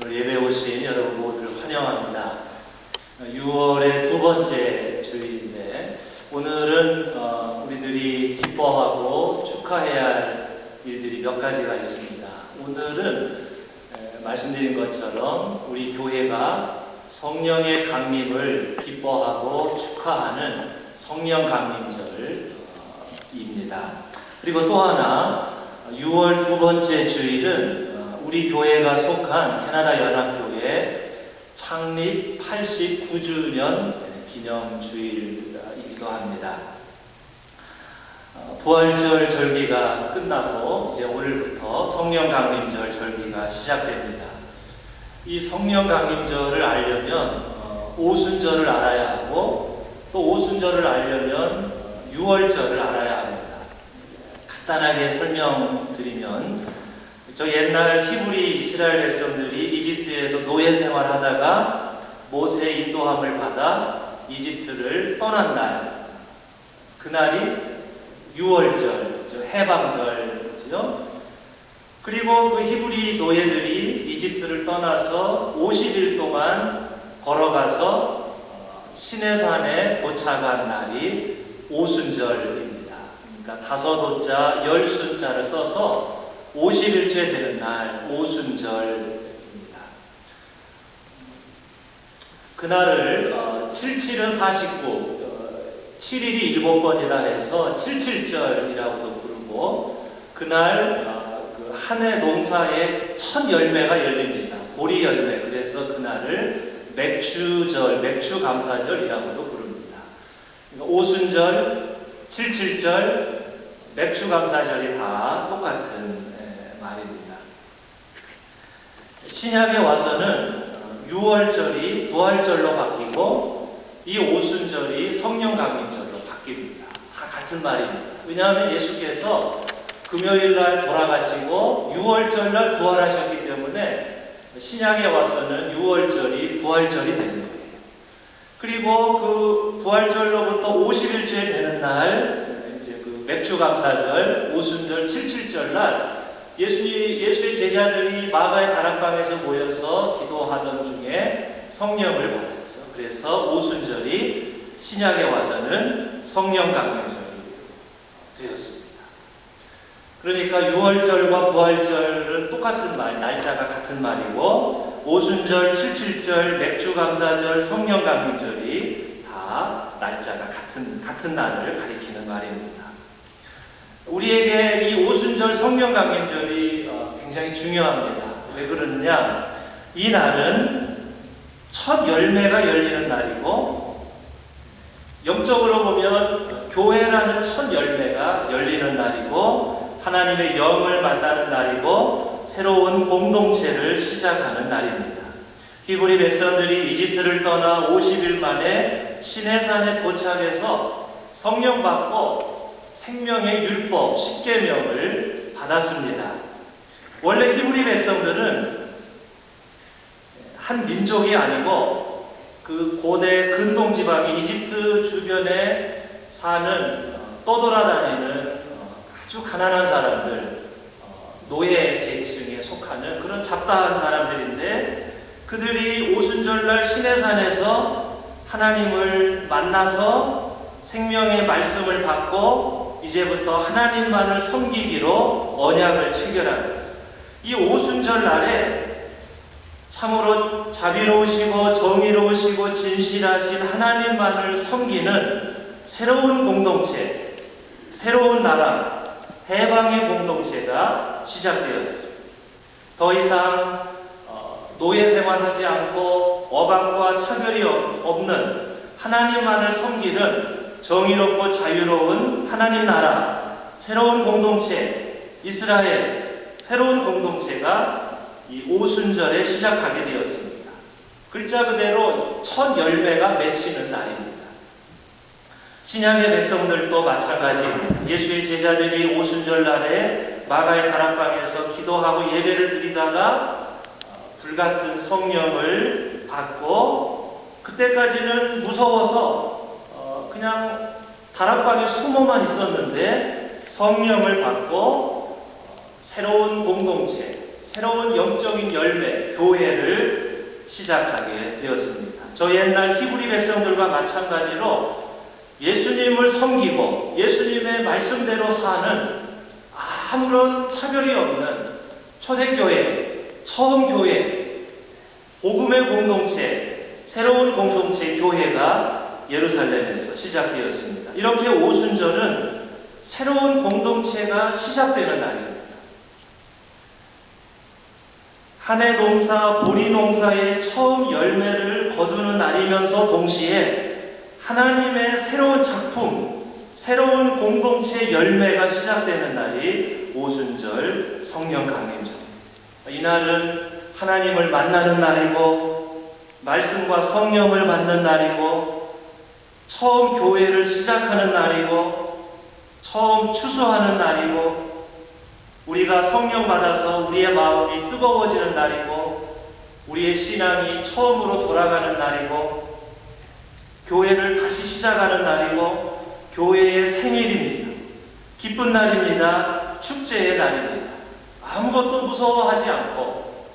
오늘 예배 오신 여러분 모두를 환영합니다. 6월의 두 번째 주일인데 오늘은 우리들이 기뻐하고 축하해야 할 일들이 몇 가지가 있습니다. 오늘은 말씀드린 것처럼 우리 교회가 성령의 강림을 기뻐하고 축하하는 성령 강림절입니다. 그리고 또 하나 6월 두 번째 주일은 우리 교회가 속한 캐나다 연합교회 창립 89주년 기념주일이기도 합니다. 부활절 절기가 끝나고 이제 오늘부터 성령 강림절 절기가 시작됩니다. 이 성령 강림절을 알려면 오순절을 알아야 하고 또 오순절을 알려면 유월절을 알아야 합니다. 간단하게 설명드리면 저 옛날 히브리 이스라엘 백성들이 이집트에서 노예 생활하다가 모세의 인도함을 받아 이집트를 떠난 날, 그날이 유월절, 해방절이죠. 그리고 그 히브리 노예들이 이집트를 떠나서 50일 동안 걸어가서 시내산에 도착한 날이 오순절입니다. 그러니까 다섯오자 열순자를 써서 50일째 되는 날 오순절입니다. 그날을 77은 49, 7일이 7번이라 해서 77절이라고도 부르고 그날 그 한 해 농사의 첫 열매가 열립니다. 보리 열매. 그래서 그날을 맥추절, 맥추감사절이라고도 부릅니다. 그러니까 오순절, 77절, 맥추감사절이 다 똑같은 말입니다. 신약에 와서는 유월절이 부활절로 바뀌고 이 오순절이 성령강림절로 바뀝니다. 다 같은 말입니다. 왜냐하면 예수께서 금요일날 돌아가시고 유월절날 부활하셨기 때문에 신약에 와서는 유월절이 부활절이 되는 거예요. 그리고 그 부활절로부터 50일째 되는 날 이제 그 맥추감사절, 오순절, 77절날 예수의 제자들이 마가의 다락방에서 모여서 기도하던 중에 성령을 받았죠. 그래서 오순절이 신약에 와서는 성령 강림절이 되었습니다. 그러니까 유월절과 부활절은 똑같은 말, 날짜가 같은 말이고 오순절, 77절, 맥추감사절, 성령 강림절이 다 날짜가 같은 날을 가리키는 말입니다. 우리에게 이 오순절 성령 강림절이 굉장히 중요합니다. 왜 그러느냐? 이 날은 첫 열매가 열리는 날이고 영적으로 보면 교회라는 첫 열매가 열리는 날이고 하나님의 영을 만나는 날이고 새로운 공동체를 시작하는 날입니다. 히브리 백성들이 이집트를 떠나 50일 만에 시내산에 도착해서 성령 받고 생명의 율법, 십계명을 받았습니다. 원래 히브리 백성들은 한 민족이 아니고 그 고대 근동지방 이집트 주변에 사는 떠돌아다니는 아주 가난한 사람들, 노예 계층에 속하는 그런 잡다한 사람들인데 그들이 오순절날 시내산에서 하나님을 만나서 생명의 말씀을 받고 이제부터 하나님만을 섬기기로 언약을 체결하는 거예요. 이 오순절 날에 참으로 자비로우시고 정의로우시고 진실하신 하나님만을 섬기는 새로운 공동체, 새로운 나라, 해방의 공동체가 시작되었습니다. 더 이상 노예 생활하지 않고 어방과 차별이 없는 하나님만을 섬기는 정의롭고 자유로운 하나님 나라, 새로운 공동체, 이스라엘, 새로운 공동체가 이 오순절에 시작하게 되었습니다. 글자 그대로 첫 열매가 맺히는 날입니다. 신약의 백성들도 마찬가지입니다. 예수의 제자들이 오순절 날에 마가의 다락방에서 기도하고 예배를 드리다가 불같은 성령을 받고 그때까지는 무서워서 그냥 다락방에 숨어만 있었는데 성령을 받고 새로운 공동체, 새로운 영적인 열매, 교회를 시작하게 되었습니다. 저 옛날 히브리 백성들과 마찬가지로 예수님을 섬기고 예수님의 말씀대로 사는 아무런 차별이 없는 초대교회, 처음 교회, 복음의 공동체, 새로운 공동체 교회가 예루살렘에서 시작되었습니다. 이렇게 오순절은 새로운 공동체가 시작되는 날입니다. 한 해 농사, 보리 농사의 처음 열매를 거두는 날이면서 동시에 하나님의 새로운 작품, 새로운 공동체 열매가 시작되는 날이 오순절 성령 강림절입니다. 이날은 하나님을 만나는 날이고 말씀과 성령을 받는 날이고 처음 교회를 시작하는 날이고 처음 추수하는 날이고 우리가 성령 받아서 우리의 마음이 뜨거워지는 날이고 우리의 신앙이 처음으로 돌아가는 날이고 교회를 다시 시작하는 날이고 교회의 생일입니다. 기쁜 날입니다. 축제의 날입니다. 아무것도 무서워하지 않고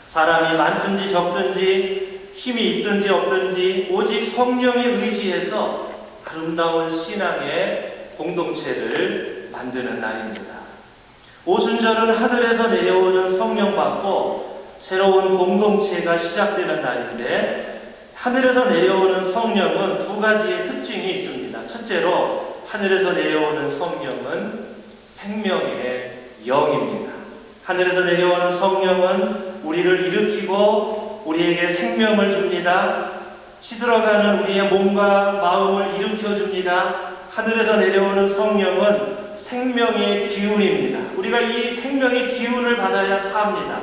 사람이 많든지 적든지 힘이 있든지 없든지 오직 성령에 의지해서 아름다운 신앙의 공동체를 만드는 날입니다. 오순절은 하늘에서 내려오는 성령 받고 새로운 공동체가 시작되는 날인데 하늘에서 내려오는 성령은 두 가지의 특징이 있습니다. 첫째로 하늘에서 내려오는 성령은 생명의 영입니다. 하늘에서 내려오는 성령은 우리를 일으키고 우리에게 생명을 줍니다. 시들어가는 우리의 몸과 마음을 일으켜줍니다. 하늘에서 내려오는 성령은 생명의 기운입니다. 우리가 이 생명의 기운을 받아야 삽니다.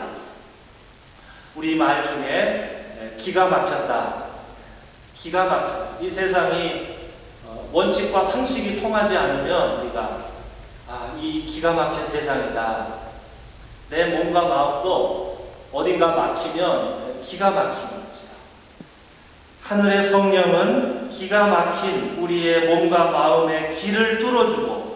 우리 말 중에 기가 막혔다. 기가 막혔다. 이 세상이 원칙과 상식이 통하지 않으면 우리가 이 기가 막힌 세상이다. 내 몸과 마음도 어딘가 막히면 기가 막힌 거죠. 하늘의 성령은 기가 막힌 우리의 몸과 마음의 길을 뚫어주고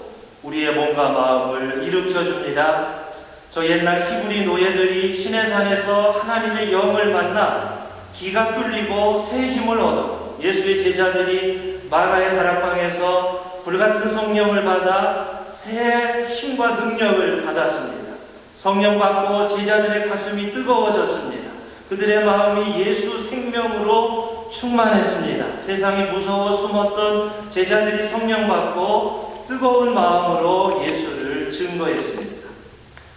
우리의 몸과 마음을 일으켜줍니다. 저 옛날 히브리 노예들이 시내산에서 하나님의 영을 만나 기가 뚫리고 새 힘을 얻어 예수의 제자들이 마가의 다락방에서 불같은 성령을 받아 새 힘과 능력을 받았습니다. 성령 받고 제자들의 가슴이 뜨거워졌습니다. 그들의 마음이 예수 생명으로 충만했습니다. 세상이 무서워 숨었던 제자들이 성령 받고 뜨거운 마음으로 예수를 증거했습니다.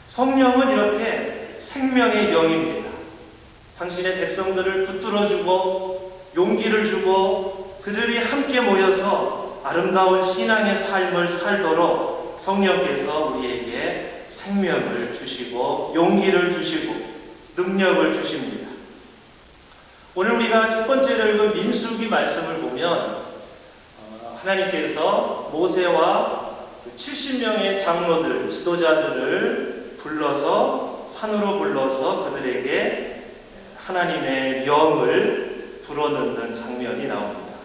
성령은 이렇게 생명의 영입니다. 당신의 백성들을 붙들어주고 용기를 주고 그들이 함께 모여서 아름다운 신앙의 삶을 살도록 성령께서 우리에게 생명을 주시고 용기를 주시고 능력을 주십니다. 오늘 우리가 첫 번째로 읽은 민수기 말씀을 보면 하나님께서 모세와 70명의 장로들, 지도자들을 불러서 산으로 불러서 그들에게 하나님의 영을 불어넣는 장면이 나옵니다.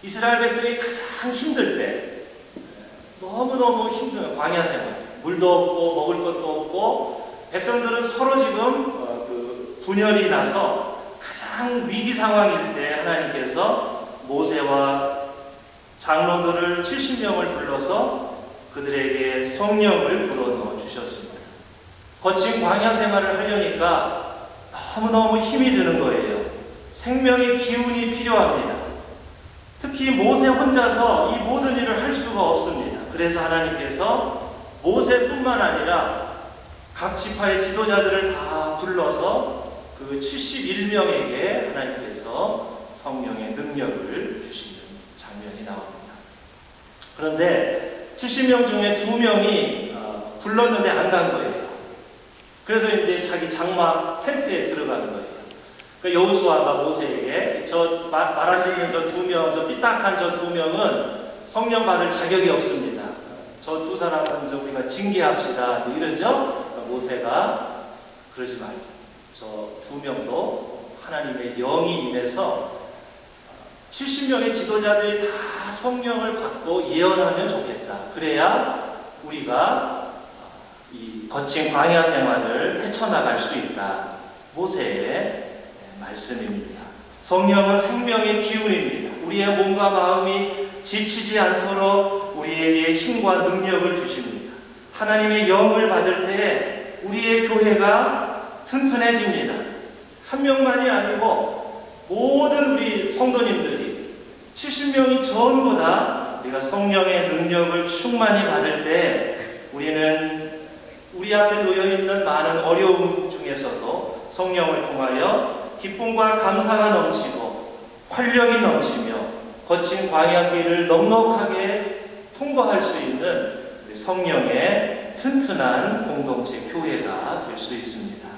이스라엘 백성이 가장 힘들 때 너무너무 힘든 광야 생활, 물도 없고 먹을 것도 없고 백성들은 서로 지금 분열이 나서 가장 위기 상황일 때 하나님께서 모세와 장로들을 70명을 불러서 그들에게 성령을 불어넣어 주셨습니다. 거친 광야 생활을 하려니까 너무너무 힘이 드는 거예요. 생명의 기운이 필요합니다. 특히 모세 혼자서 이 모든 일을 할 수가 없습니다. 그래서 하나님께서 모세뿐만 아니라 각 지파의 지도자들을 다 불러서 그 71명에게 하나님께서 성령의 능력을 주시는 장면이 나옵니다. 그런데 70명 중에 2명이 불렀는데 안 간 거예요. 그래서 이제 자기 장막 텐트에 들어가는 거예요. 그러니까 여호수아가 모세에게 말 안 듣는 저 2명, 저 삐딱한 저 2명은 성령 받을 자격이 없습니다. 저 2 사람은 우리가 징계합시다. 이러죠? 그러니까 모세가 그러지 말자. 저 2명도 하나님의 영이 임해서 70명의 지도자들이 다 성령을 받고 예언하면 좋겠다. 그래야 우리가 이 거친 광야 생활을 헤쳐나갈 수 있다. 모세의 말씀입니다. 성령은 생명의 기운입니다. 우리의 몸과 마음이 지치지 않도록 우리에게 힘과 능력을 주십니다. 하나님의 영을 받을 때에 우리의 교회가 튼튼해집니다. 한 명만이 아니고 모든 우리 성도님들이 70명이 전부 다 우리가 성령의 능력을 충만히 받을 때 우리는 우리 앞에 놓여있는 많은 어려움 중에서도 성령을 통하여 기쁨과 감사가 넘치고 활력이 넘치며 거친 광야길을 넉넉하게 통과할 수 있는 우리 성령의 튼튼한 공동체 교회가 될 수 있습니다.